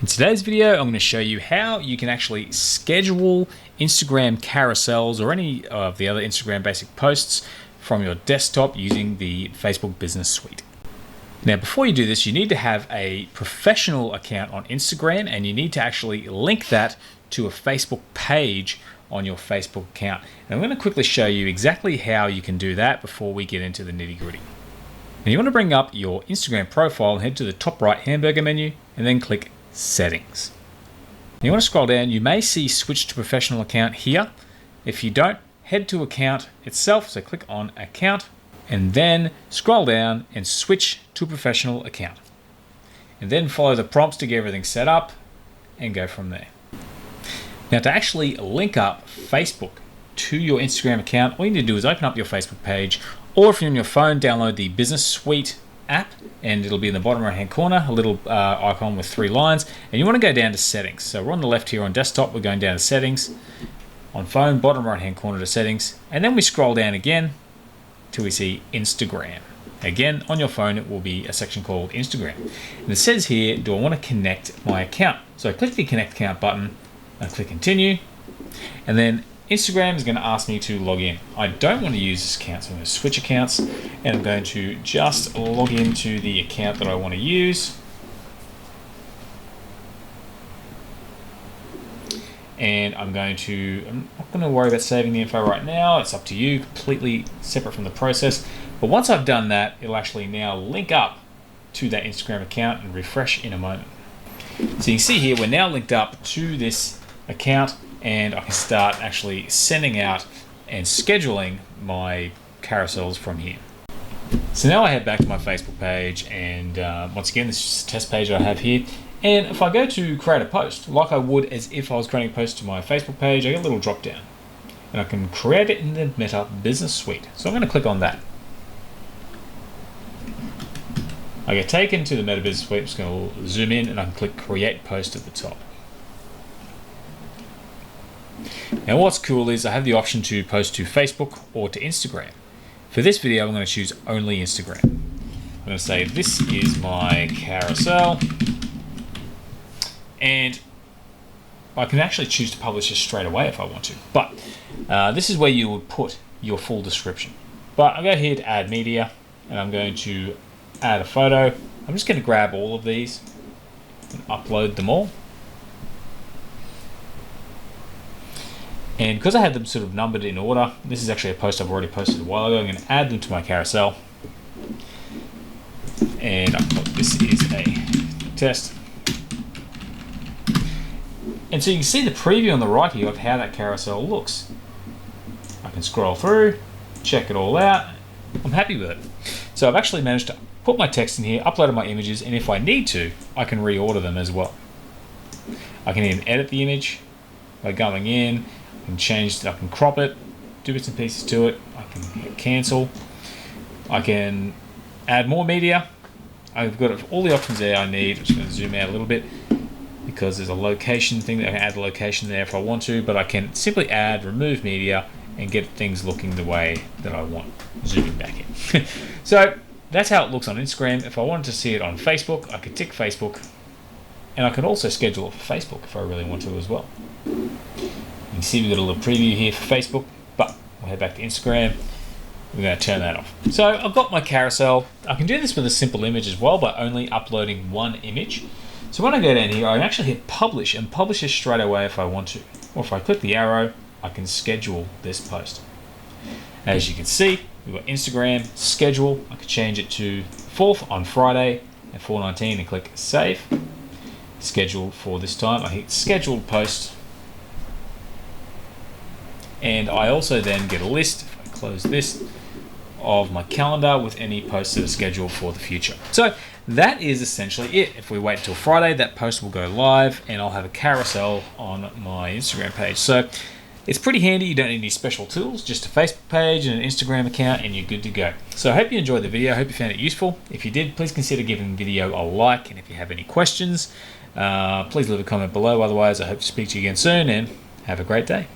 In today's video, I'm going to show you how you can actually schedule Instagram carousels or any of the other Instagram basic posts from your desktop using the Facebook Business Suite. Now, before you do this, you need to have a professional account on Instagram, and you need to actually link that to a Facebook page on your Facebook account. And I'm going to quickly show you exactly how you can do that before we get into the nitty-gritty. Now, you want to bring up your Instagram profile and head to the top right hamburger menu and then click Settings. You want to scroll down. You may see Switch to Professional Account here. If you don't, head to Account itself, so click on Account and then scroll down and switch to Professional Account. And then follow the prompts to get everything set up and go from there. Now, to actually link up Facebook to your Instagram account, all you need to do is open up your Facebook page, or if you're on your phone, download the Business Suite app, and it'll be in the bottom right hand corner, a little icon with 3 lines, and you want to go down to Settings. So we're on the left here on desktop, we're going down to Settings. On phone, bottom right hand corner to Settings, and then we scroll down again till we see Instagram. Again, on your phone, it will be a section called Instagram. And it says here, do I want to connect my account? So I click the Connect Account button and click Continue, and then Instagram is going to ask me to log in. I don't want to use this account, so I'm going to switch accounts, and I'm going to just log into the account that I want to use. And I'm not going to worry about saving the info right now. It's up to you, completely separate from the process. But once I've done that, it'll actually now link up to that Instagram account and refresh in a moment. So you can see here, we're now linked up to this account, and I can start actually sending out and scheduling my carousels from here. So now I head back to my Facebook page, and once again, this is a test page I have here. And if I go to create a post, like I would as if I was creating a post to my Facebook page, I get a little drop down, and I can create it in the Meta Business Suite. So I'm going to click on that. I get taken to the Meta Business Suite. I'm just going to zoom in, and I can click Create Post at the top. Now, what's cool is I have the option to post to Facebook or to Instagram. For this video, I'm going to choose only Instagram. I'm going to say this is my carousel, and I can actually choose to publish this straight away if I want to. But this is where you would put your full description. But I'll go here to add media, and I'm going to add a photo. I'm just going to grab all of these and upload them all. And because I had them sort of numbered in order, this is actually a post I've already posted a while ago. I'm going to add them to my carousel. And I'll put this is a test. And so you can see the preview on the right here of how that carousel looks. I can scroll through, check it all out. I'm happy with it. So I've actually managed to put my text in here, uploaded my images, and if I need to, I can reorder them as well. I can even edit the image by going in. I can change it, I can crop it, do bits and pieces to it. I can hit cancel. I can add more media. I've got all the options there I need. I'm just going to zoom out a little bit because there's a location thing that I can add the location there if I want to, but I can simply add, remove media, and get things looking the way that I want. Zooming back in. So that's how it looks on Instagram. If I wanted to see it on Facebook, I could tick Facebook, and I could also schedule it for Facebook if I really want to as well. You can see we've got a little preview here for Facebook, but we'll head back to Instagram. We're going to turn that off. So I've got my carousel. I can do this with a simple image as well by only uploading one image. So when I go down here, I can actually hit publish and publish this straight away if I want to. Or if I click the arrow, I can schedule this post. As you can see, we've got Instagram, schedule. I could change it to 4th on Friday at 4:19 and click save. Schedule for this time. I hit scheduled post. And I also then get a list, if I close this, of my calendar with any posts that are scheduled for the future. So that is essentially it. If we wait until Friday, that post will go live and I'll have a carousel on my Instagram page. So it's pretty handy. You don't need any special tools, just a Facebook page and an Instagram account, and you're good to go. So I hope you enjoyed the video. I hope you found it useful. If you did, please consider giving the video a like. And if you have any questions, please leave a comment below. Otherwise, I hope to speak to you again soon, and have a great day.